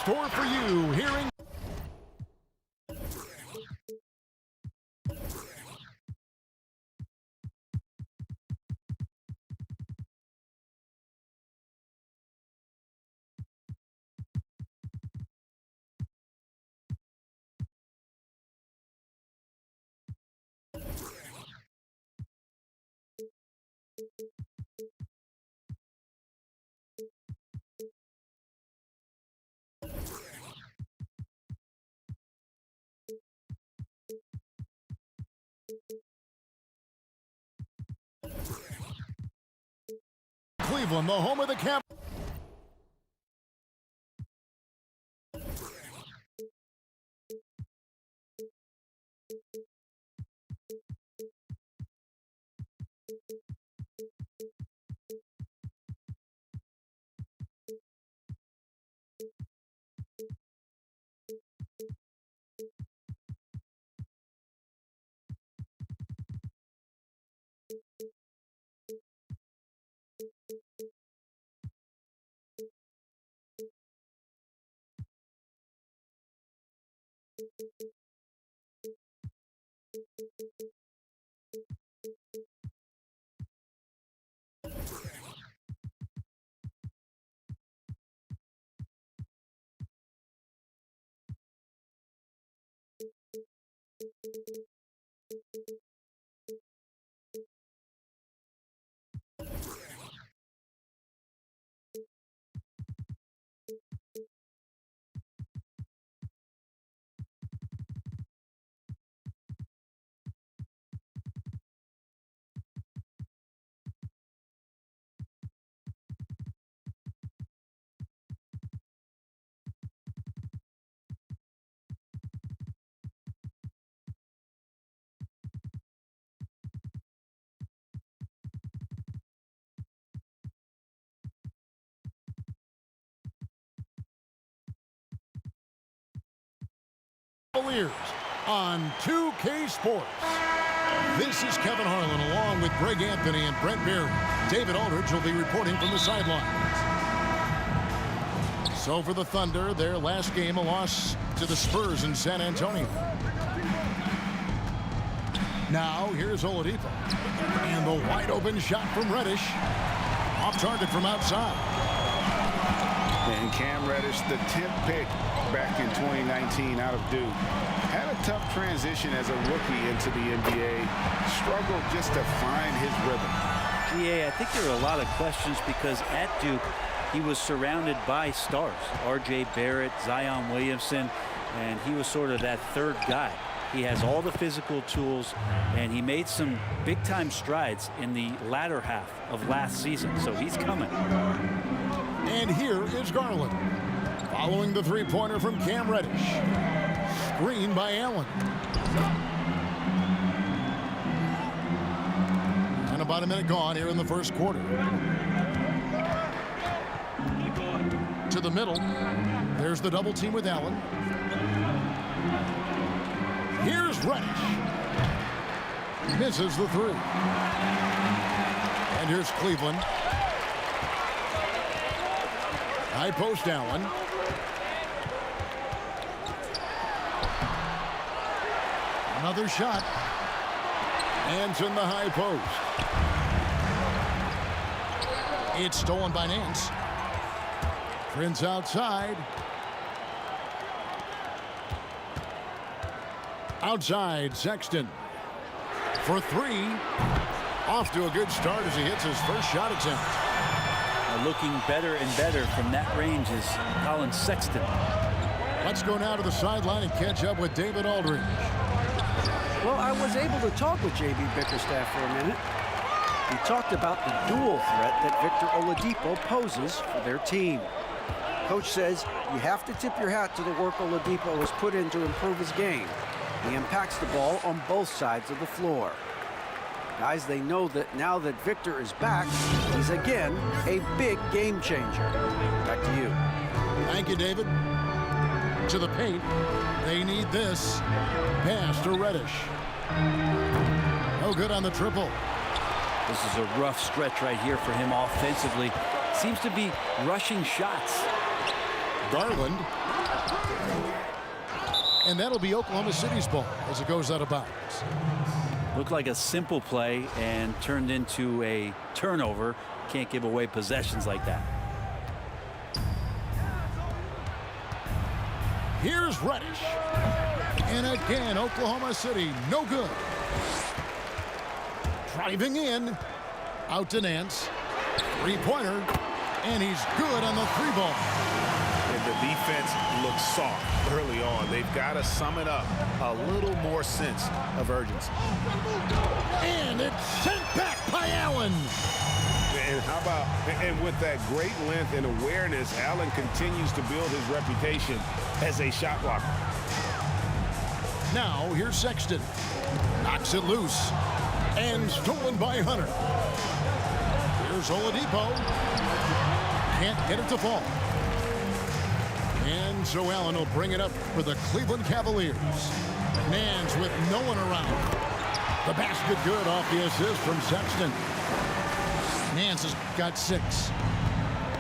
store for you here in Cleveland, the home of the Cavs. On 2K Sports. This is Kevin Harlan along with Greg Anthony and Brent Berry. David Aldridge will be reporting from the sidelines. So for the Thunder, their last game, a loss to the Spurs in San Antonio. Now here's Oladipo. And the wide open shot from Reddish. Off target from outside. And Cam Reddish, the 10th pick back in 2019 out of Duke. Had a tough transition as a rookie into the NBA. Struggled just to find his rhythm. Yeah, I think there are a lot of questions because at Duke, he was surrounded by stars. R.J. Barrett, Zion Williamson, and he was sort of that third guy. He has all the physical tools, and he made some big-time strides in the latter half of last season, so he's coming. And here is Garland. Following the three-pointer from Cam Reddish. Screen by Allen. And about a minute gone here in the first quarter. To the middle. There's the double team with Allen. Here's Reddish. Misses the three. And here's Cleveland. High post Allen. Another shot. Nance in the high post. It's stolen by Nance. Prince outside. Outside, Sexton. For three. Off to a good start as he hits his first shot attempt. Looking better and better from that range is Colin Sexton. Let's go now to the sideline and catch up with David Aldridge. Well, I was able to talk with J.B. Bickerstaff for a minute. He talked about the dual threat that Victor Oladipo poses for their team. Coach says you have to tip your hat to the work Oladipo has put in to improve his game. He impacts the ball on both sides of the floor. Guys, they know that now that Victor is back, he's again a big game changer. Back to you. Thank you, David. To the paint. They need this. Pass to Reddish. No good on the triple. This is a rough stretch right here for him offensively. Seems to be rushing shots. Garland And that'll be Oklahoma City's ball as it goes out of bounds. Looked like a simple play and turned into a turnover. Can't give away possessions like that. Here's Reddish. And again, Oklahoma City, no good. Driving in. Out to Nance. Three-pointer. And he's good on the three ball. And the defense looks soft early on. They've got to sum it up. A little more sense of urgency. And it's sent back by Allen. And how about, and with that great length and awareness, Allen continues to build his reputation as a shot blocker. Now, here's Sexton. Knocks it loose. And stolen by Hunter. Here's Oladipo. Can't get it to fall. And so Allen will bring it up for the Cleveland Cavaliers. Nance with no one around. The basket good off the assist from Sexton. Nance has got 6.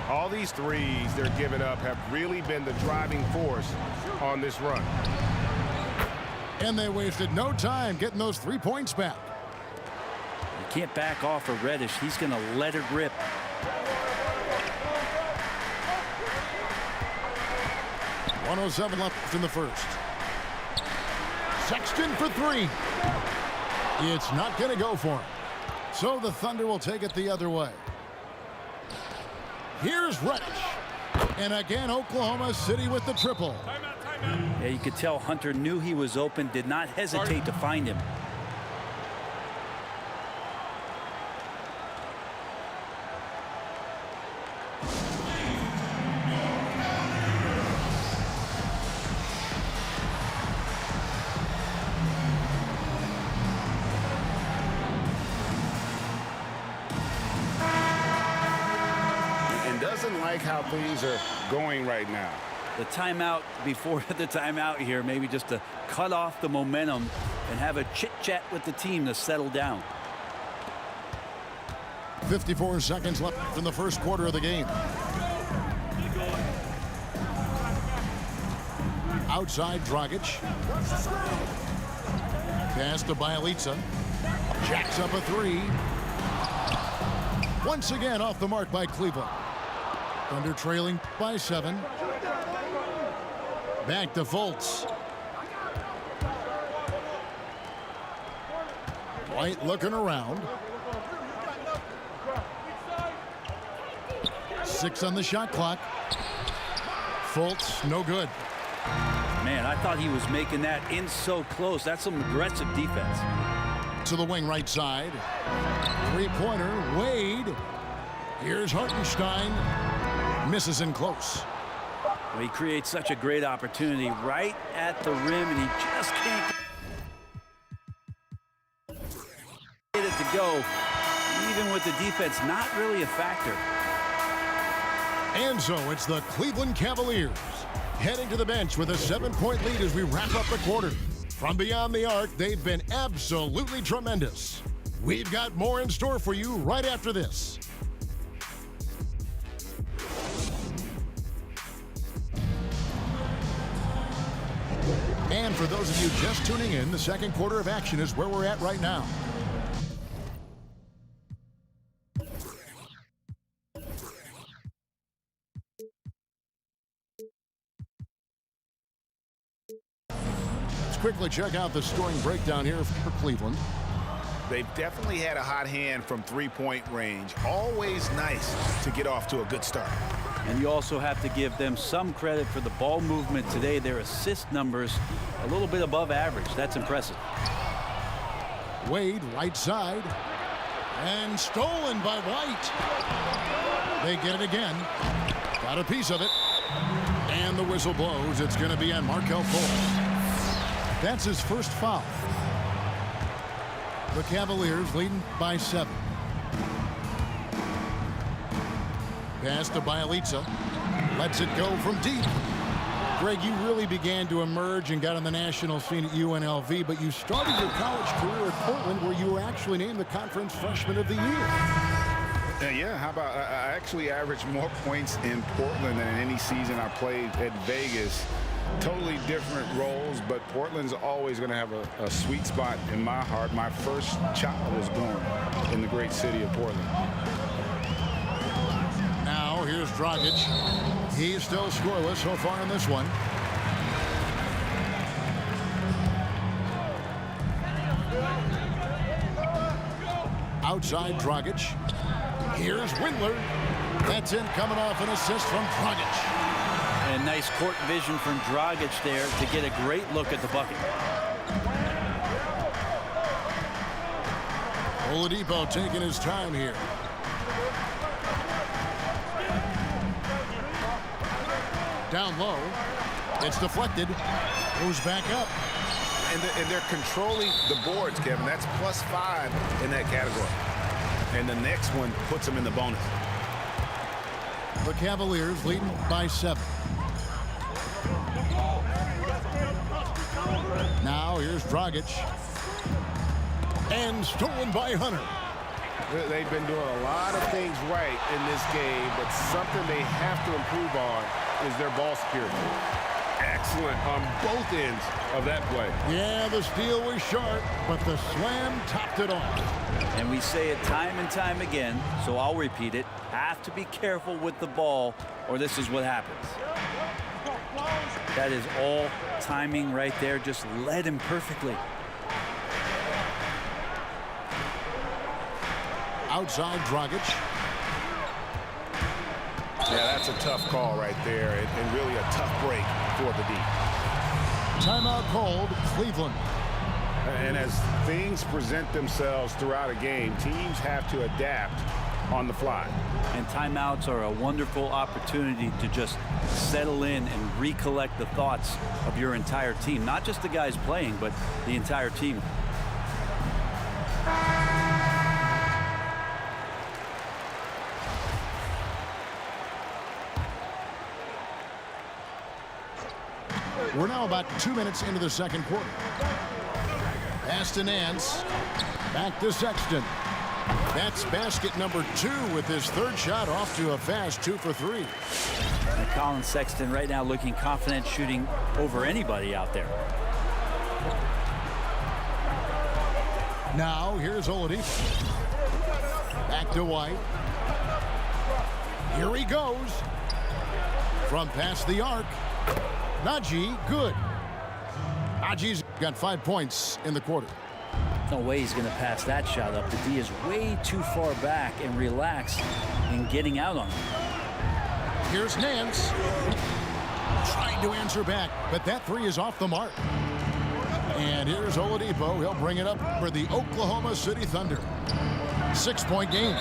All these threes they're giving up have really been the driving force on this run. And they wasted no time getting those 3 points back. You can't back off of Reddish. He's going to let it rip. .107 left in the first. Sexton for 3. It's not going to go for him. So the Thunder will take it the other way. Here's Reddish. And again, Oklahoma City with the triple. Yeah, you could tell Hunter knew he was open, did not hesitate to find him. Like how things are going right now. The timeout before the timeout here, maybe just to cut off the momentum and have a chit-chat with the team to settle down. 54 seconds left in the first quarter of the game. Outside Dragic. Pass to Bialica. Jacks up a 3. Once again off the mark by Cleveland. Thunder trailing by 7. Back to Fultz. White looking around. 6 on the shot clock. Fultz, no good. Man, I thought he was making that in so close. That's some aggressive defense. To the wing right side. Three-pointer, Wade. Here's Hartenstein. Misses in close. Well, he creates such a great opportunity right at the rim, and he just can't get it to go. Even with the defense, not really a factor. And so it's the Cleveland Cavaliers heading to the bench with a 7-point lead as we wrap up the quarter. From beyond the arc, they've been absolutely tremendous. We've got more in store for you right after this. And for those of you just tuning in, the second quarter of action is where we're at right now. Let's quickly check out the scoring breakdown here for Cleveland. They've definitely had a hot hand from three-point range. Always nice to get off to a good start. And you also have to give them some credit for the ball movement today. Their assist numbers a little bit above average. That's impressive. Wade, right side. And stolen by White. They get it again. Got a piece of it. And the whistle blows. It's going to be on Markelle Fultz. That's his first foul. The Cavaliers leading by 7. Pass to Bialica. Lets it go from deep. Greg, you really began to emerge and got on the national scene at UNLV, but you started your college career at Portland, where you were actually named the Conference Freshman of the Year. Yeah, how about I actually averaged more points in Portland than in any season I played at Vegas. Totally different roles, but Portland's always going to have a sweet spot in my heart. My first child was born in the great city of Portland. Now here's Dragic. He's still scoreless so far in this one. Outside Dragic. Here's Windler. That's in, coming off an assist from Dragic. And nice court vision from Dragic there to get a great look at the bucket. Oladipo taking his time here. Down low. It's deflected. Goes back up. And they're controlling the boards, Kevin. That's +5 in that category. And the next one puts them in the bonus. The Cavaliers leading by 7. Now here's Dragic. And stolen by Hunter. They've been doing a lot of things right in this game, but something they have to improve on is their ball security. Excellent on both ends of that play. Yeah, the steal was sharp, but the slam topped it off. And we say it time and time again, so I'll repeat it. Have to be careful with the ball, or this is what happens. That is all timing right there. Just led him perfectly. Outside Dragic. Yeah, that's a tough call right there, and really a tough break for the D. Timeout called, Cleveland. And as things present themselves throughout a game, teams have to adapt on the fly. And timeouts are a wonderful opportunity to just settle in and recollect the thoughts of your entire team. Not just the guys playing, but the entire team. We're now about 2 minutes into the second quarter. Pass to Nance. Back to Sexton. That's basket number 2 with his third shot off to a fast 2 for 3. And Colin Sexton right now looking confident, shooting over anybody out there. Now here's Oladipo. Back to White. Here he goes. From past the arc. Najee, good. Najee's got 5 points in the quarter. No way he's going to pass that shot up. The D is way too far back and relaxed in getting out on him. Here's Nance. Trying to answer back, but that 3 is off the mark. And here's Oladipo. He'll bring it up for the Oklahoma City Thunder. 6-point game.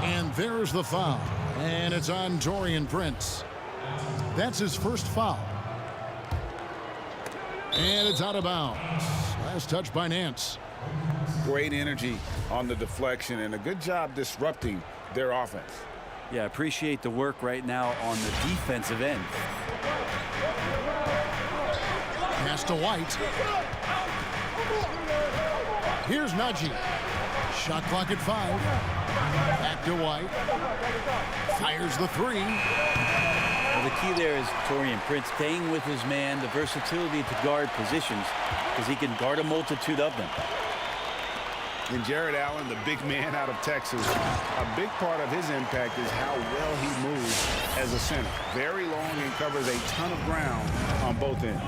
And there's the foul. And it's on Taurean Prince. That's his first foul. And it's out of bounds. Last touch by Nance. Great energy on the deflection and a good job disrupting their offense. Yeah, appreciate the work right now on the defensive end. Pass to White. Here's Najee. Shot clock at 5. Back to White. Fires the 3. Well, the key there is Taurean Prince staying with his man, the versatility to guard positions, because he can guard a multitude of them. And Jared Allen, the big man out of Texas, a big part of his impact is how well he moves as a center. Very long and covers a ton of ground on both ends.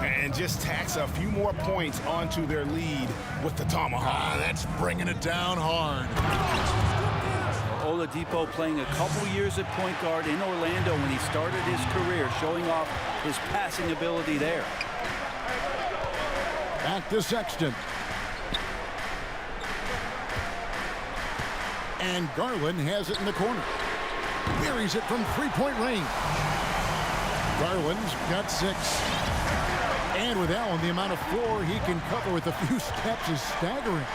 And just tacks a few more points onto their lead with the tomahawk. That's bringing it down hard. Oladipo playing a couple years at point guard in Orlando when he started his career, showing off his passing ability there. Back to Sexton. And Garland has it in the corner. Buries it from 3-point range. Garland's got 6. And with Allen, the amount of floor he can cover with a few steps is staggering.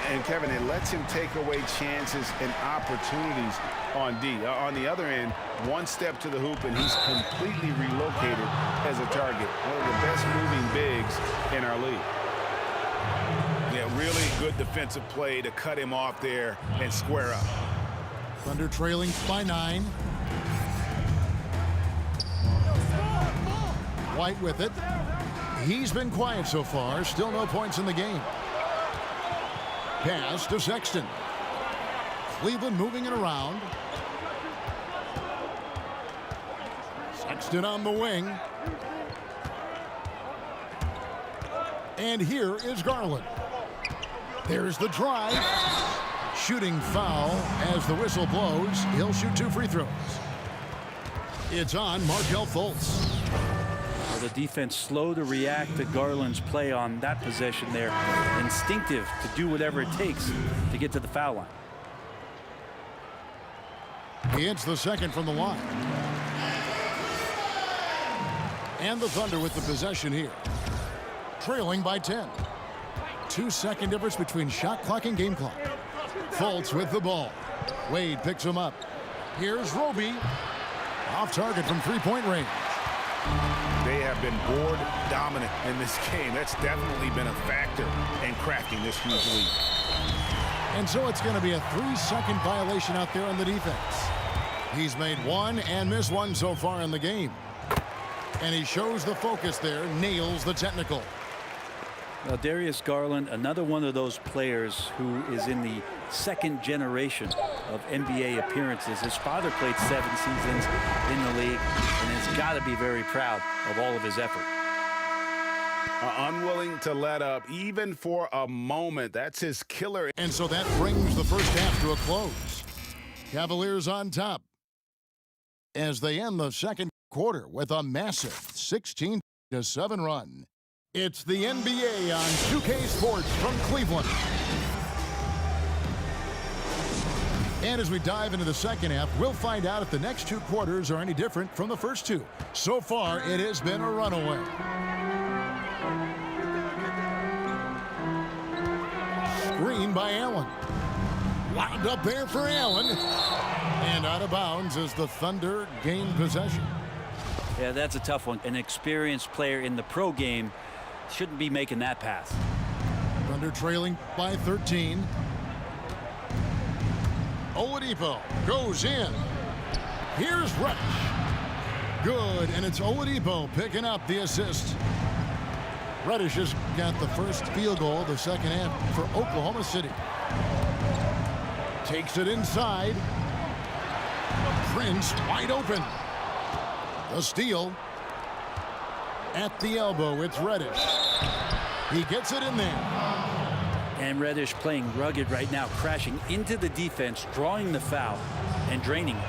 And Kevin, it lets him take away chances and opportunities on D. On the other end, one step to the hoop and he's completely relocated as a target. One of the best moving bigs in our league. Yeah, really good defensive play to cut him off there and square up. Thunder trailing by 9. White with it. He's been quiet so far. Still no points in the game. Pass to Sexton. Cleveland moving it around. Sexton on the wing. And here is Garland. There's the drive. Shooting foul as the whistle blows. He'll shoot 2 free throws. It's on Markelle Fultz. Well, the defense slow to react to Garland's play on that possession there. Instinctive to do whatever it takes to get to the foul line. He hits the second from the line. And the Thunder with the possession here. Trailing by 10. 2-second difference between shot clock and game clock. Fultz with the ball. Wade picks him up. Here's Roby. Off target from 3-point range. They have been board dominant in this game. That's definitely been a factor in crafting this huge lead. And so it's going to be a 3-second violation out there on the defense. He's made 1 and missed 1 so far in the game. And he shows the focus there, nails the technical. Well, Darius Garland, another one of those players who is in the second generation of NBA appearances. His father played 7 seasons in the league and has got to be very proud of all of his effort. Unwilling to let up even for a moment. That's his killer. And so that brings the first half to a close. Cavaliers on top as they end the second quarter with a massive 16-7 run. It's the NBA on 2K Sports from Cleveland. And as we dive into the second half, we'll find out if the next 2 quarters are any different from the first 2. So far, it has been a runaway. Screen by Allen. Lobbed up there for Allen. And out of bounds as the Thunder gain possession. Yeah, that's a tough one. An experienced player in the pro game shouldn't be making that pass. Thunder trailing by 13. Oladipo goes in. Here's Reddish. Good, and it's Oladipo picking up the assist. Reddish has got the first field goal of the second half for Oklahoma City. Takes it inside. Prince wide open. The steal. At the elbow, it's Reddish. He gets it in there. And Reddish playing rugged right now, crashing into the defense, drawing the foul, and draining it.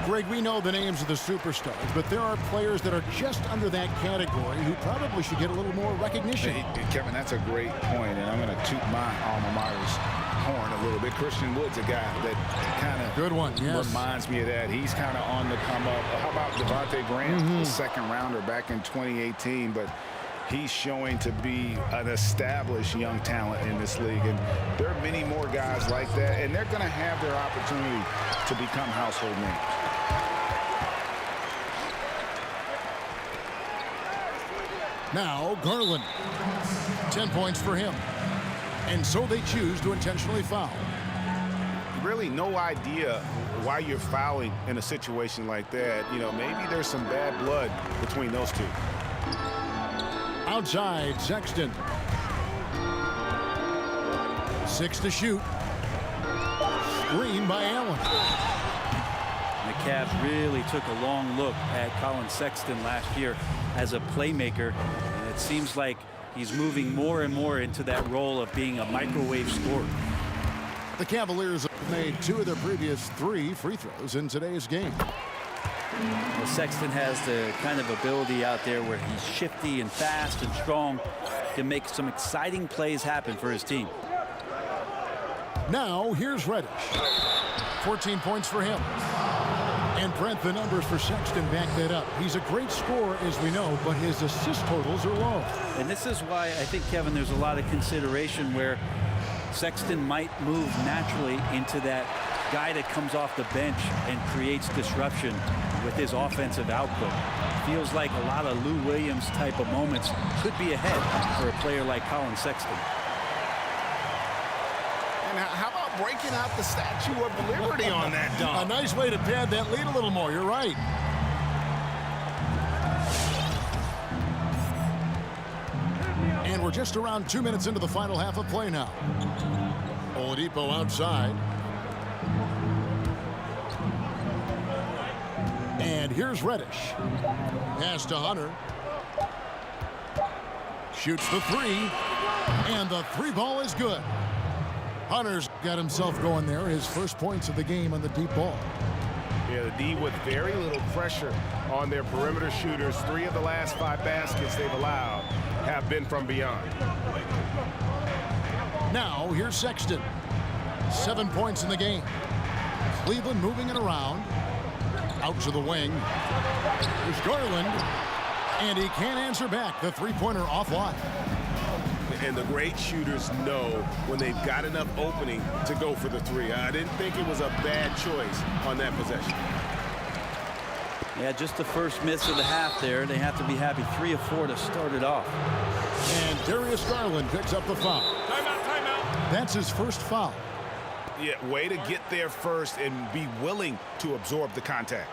Greg, we know the names of the superstars, but there are players that are just under that category who probably should get a little more recognition. Hey, Kevin, that's a great point, and I'm going to toot my alma mater's horn a little bit. Christian Wood's a guy that kind of good one, yes, reminds me of that. He's kind of on the come up. How about Devontae Graham, the second rounder back in 2018, but he's showing to be an established young talent in this league, and there are many more guys like that, and they're going to have their opportunity to become household names. Now Garland, 10 points for him, and so they choose to intentionally foul. Really no idea why you're fouling in a situation like that. You know, maybe there's some bad blood between those two. Outside, Sexton. 6 to shoot. Screen by Allen. The Cavs really took a long look at Colin Sexton last year as a playmaker, and it seems like he's moving more and more into that role of being a microwave scorer. The Cavaliers have made 2 of their previous 3 free throws in today's game. Well, Sexton has the kind of ability out there where he's shifty and fast and strong, can make some exciting plays happen for his team. Now here's Reddish. 14 points for him. And Brent, the numbers for Sexton back that up. He's a great scorer, as we know, but his assist totals are low. And this is why I think, Kevin, there's a lot of consideration where Sexton might move naturally into that guy that comes off the bench and creates disruption with his offensive output. Feels like a lot of Lou Williams type of moments could be ahead for a player like Colin Sexton. And how about breaking out the Statue of Liberty on that dunk? A nice way to pad that lead a little more. You're right. And we're just around 2 minutes into the final half of play now. Oladipo outside. And here's Reddish. Pass to Hunter. Shoots the three. And the three ball is good. Hunter's got himself going there. His first points of the game on the deep ball. Yeah, the D with very little pressure on their perimeter shooters. 3 of the last 5 baskets they've allowed have been from beyond. Now, here's Sexton. 7 points in the game. Cleveland moving it around. Out to the wing. There's Garland. And he can't answer back. The three-pointer offline. And the great shooters know when they've got enough opening to go for the three. I didn't think it was a bad choice on that possession. Yeah, just the first miss of the half there. They have to be happy 3 of 4 to start it off. And Darius Garland picks up the foul. Timeout. That's his first foul. Yeah, way to get there first and be willing to absorb the contact.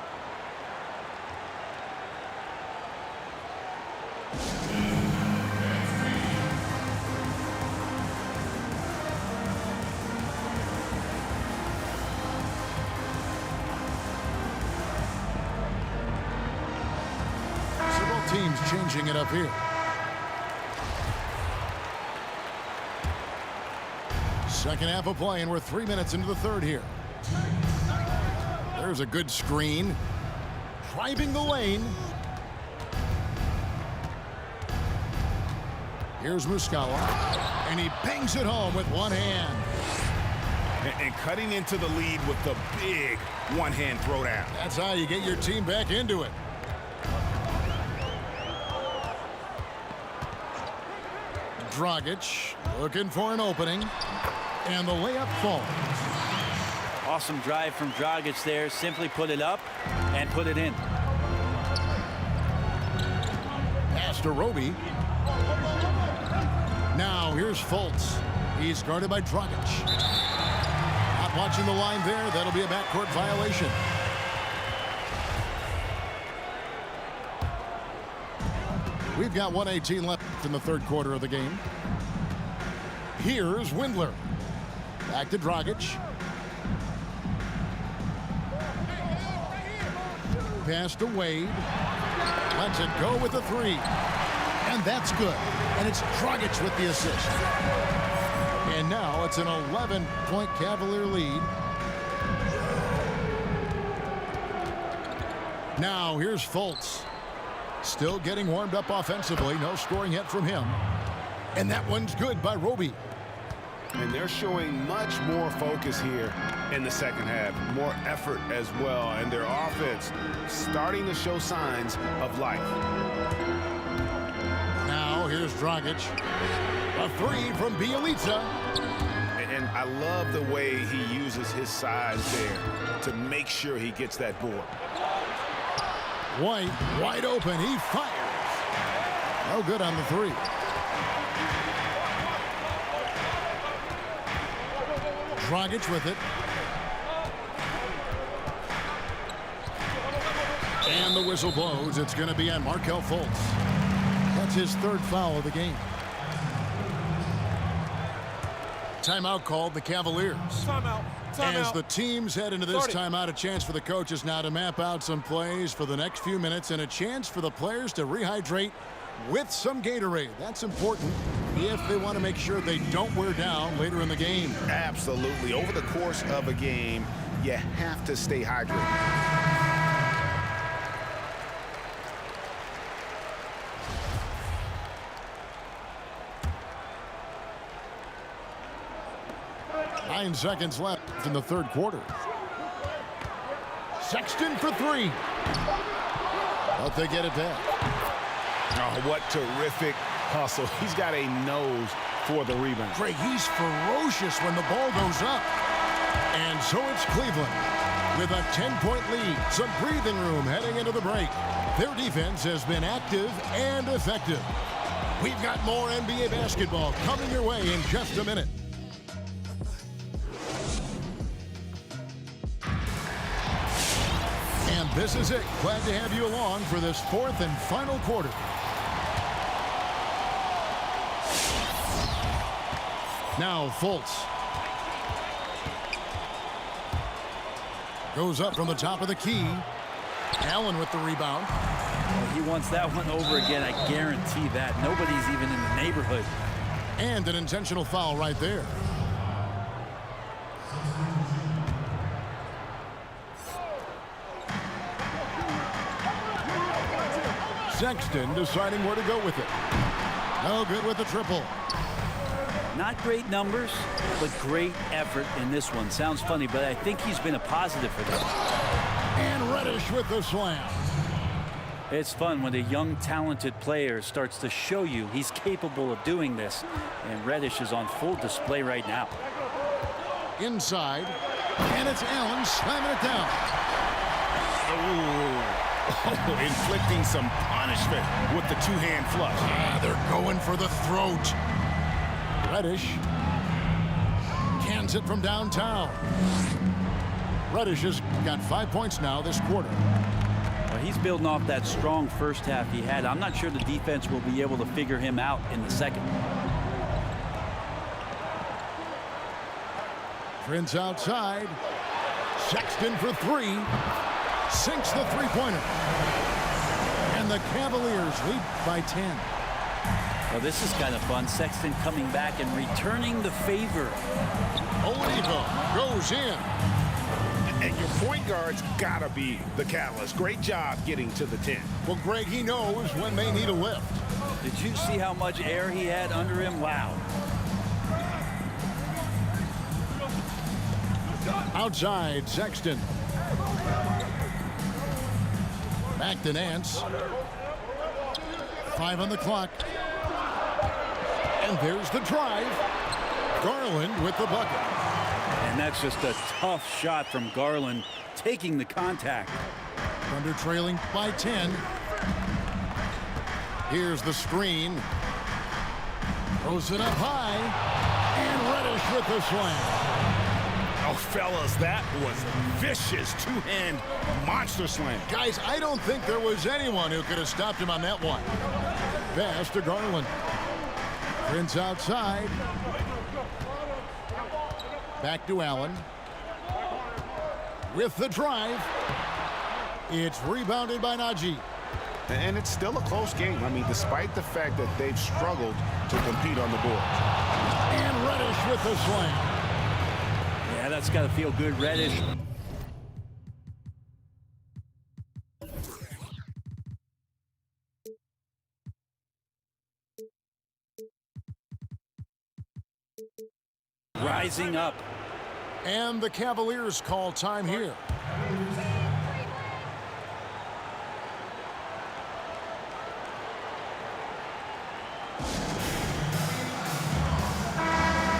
Teams changing it up here. Second half of play, and we're 3 minutes into the third here. There's a good screen. Driving the lane. Here's Muscala. And he bangs it home with one hand. And cutting into the lead with the big one-hand throwdown. That's how you get your team back into it. Dragic looking for an opening, and the layup falls. Awesome drive from Dragic there. Simply put it up and put it in. Pass to Roby. Now here's Fultz. He's guarded by Dragic. Not watching the line there. That'll be a backcourt violation. We've got 1:18 left in the third quarter of the game. Here's Windler. Back to Dragic. Pass to Wade. Lets it go with the three. And that's good. And it's Dragic with the assist. And now it's an 11-point Cavalier lead. Now here's Fultz. Still getting warmed up offensively. No scoring yet from him. And that one's good by Roby. And they're showing much more focus here in the second half. More effort as well. And their offense starting to show signs of life. Now here's Dragic. A three from Bielitsa. And I love the way he uses his size there to make sure he gets that board. White wide open. He fires. No good on the three. Dragic with it. And the whistle blows. It's going to be on Markelle Fultz. That's his third foul of the game. Timeout called the Cavaliers. Timeout. As the teams head into this timeout, a chance for the coaches now to map out some plays for the next few minutes and a chance for the players to rehydrate with some Gatorade. That's important if they want to make sure they don't wear down later in the game. Absolutely. Over the course of a game, you have to stay hydrated. Nine seconds left in the third quarter. Sexton for three. But they get it back. Oh, what terrific hustle. He's got a nose for the rebound. Greg, he's ferocious when the ball goes up. And so it's Cleveland with a 10-point lead. Some breathing room heading into the break. Their defense has been active and effective. We've got more NBA basketball coming your way in just a minute. And this is it. Glad to have you along for this fourth and final quarter. Now Fultz. Goes up from the top of the key. Allen with the rebound. Well, he wants that one over again. I guarantee that. Nobody's even in the neighborhood. And an intentional foul right there. Sexton deciding where to go with it. No good with the triple. Not great numbers, but great effort in this one. Sounds funny, but I think he's been a positive for them. And Reddish with the slam. It's fun when a young, talented player starts to show you he's capable of doing this. And Reddish is on full display right now. Inside. And it's Allen slamming it down. Oh, inflicting some punishment with the two-hand flush. They're going for the throat. Reddish cans it from downtown. Reddish has got 5 points now this quarter. Well, he's building off that strong first half he had. I'm not sure the defense will be able to figure him out in the second. Prince outside. Sexton for three. Sinks the three-pointer. And the Cavaliers lead by 10. Well, this is kind of fun. Sexton coming back and returning the favor. Oladipo goes in. And your point guard's got to be the catalyst. Great job getting to the 10. Well, Greg, he knows when they need a lift. Did you see how much air he had under him? Wow. Outside, Sexton. Back to Nance. 5 on the clock. And there's the drive. Garland with the bucket. And that's just a tough shot from Garland, taking the contact. Thunder trailing by 10. Here's the screen. Throws it up high. And Reddish with the slam. Oh, fellas, that was a vicious two-hand monster slam. Guys, I don't think there was anyone who could have stopped him on that one. Pass to Garland. Prince outside. Back to Allen. With the drive. It's rebounded by Najee. And it's still a close game. I mean, despite the fact that they've struggled to compete on the board. And Reddish with the slam. Yeah, that's got to feel good. Reddish. Rising up. And the Cavaliers call time here.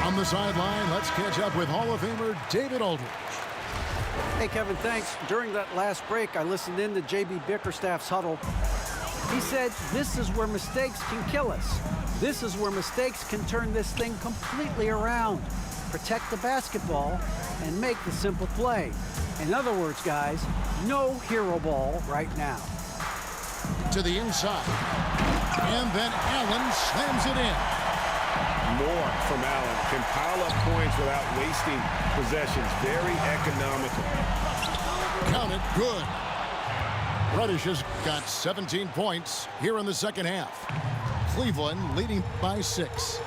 On the sideline, let's catch up with Hall of Famer David Aldridge. Hey, Kevin, thanks. During that last break, I listened in to J.B. Bickerstaff's huddle. He said, this is where mistakes can kill us. This is where mistakes can turn this thing completely around. Protect the basketball and make the simple play. In other words, guys, no hero ball right now. To the inside. And then Allen slams it in. More from Allen. Can pile up points without wasting possessions. Very economical. Count it, good. Reddish has got 17 points here in the second half. Cleveland leading by 6.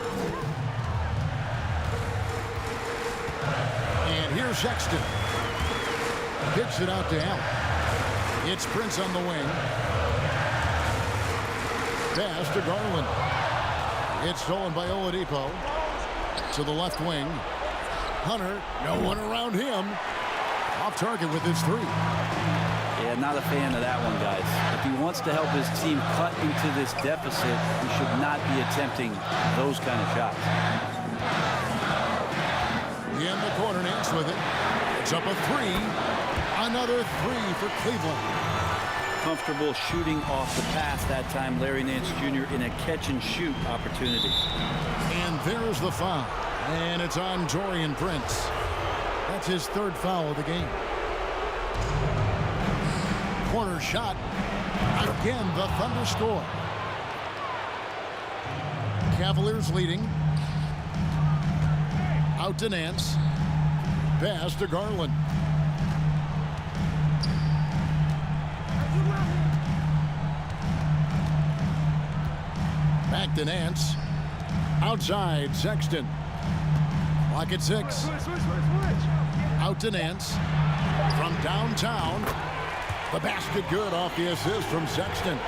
And here's Sexton. Kicks it out to Allen. It's Prince on the wing. Pass to Garland. It's stolen by Oladipo. To the left wing. Hunter, no one around him. Off target with his 3. Yeah, not a fan of that one, guys. If he wants to help his team cut into this deficit, he should not be attempting those kind of shots. In the corner, Nance with it. It's up a 3. Another 3 for Cleveland. Comfortable shooting off the pass that time, Larry Nance Jr. in a catch-and-shoot opportunity. And there's the foul. And it's on Taurean Prince. That's his 3rd foul of the game. Corner shot. Again, the Thunder score. Cavaliers leading. Out to Nance. Pass to Garland. Back to Nance. Outside, Sexton. Clock at 6. Out to Nance. From downtown. The basket good off the assist from Sexton.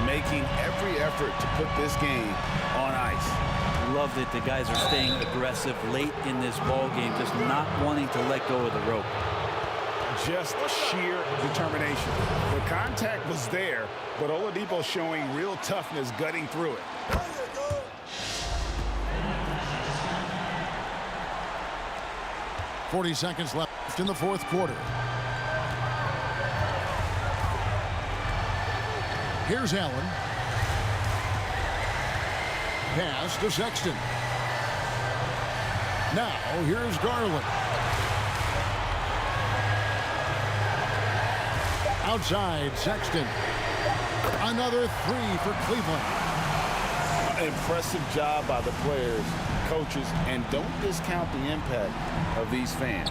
Making every effort to put this game on ice. Love that the guys are staying aggressive late in this ball game, just not wanting to let go of the rope. Just sheer determination. The contact was there, but Oladipo showing real toughness gutting through it. .40 seconds left in the fourth quarter. Here's Allen. Pass to Sexton. Now here's Garland. Outside, Sexton. Another three for Cleveland. Impressive job by the players, coaches, and don't discount the impact of these fans.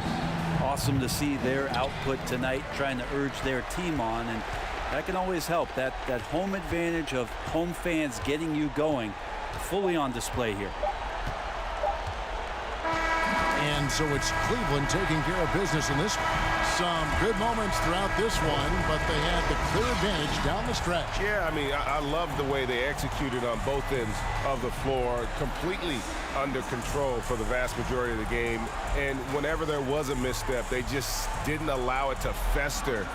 Awesome to see their output tonight, trying to urge their team on, and that can always help. That home advantage of home fans getting you going, fully on display here. And so it's Cleveland taking care of business in this one. Some good moments throughout this one, but they had the clear advantage down the stretch. Yeah, I mean, I love the way they executed on both ends of the floor, completely under control for the vast majority of the game. And whenever there was a misstep, they just didn't allow it to fester.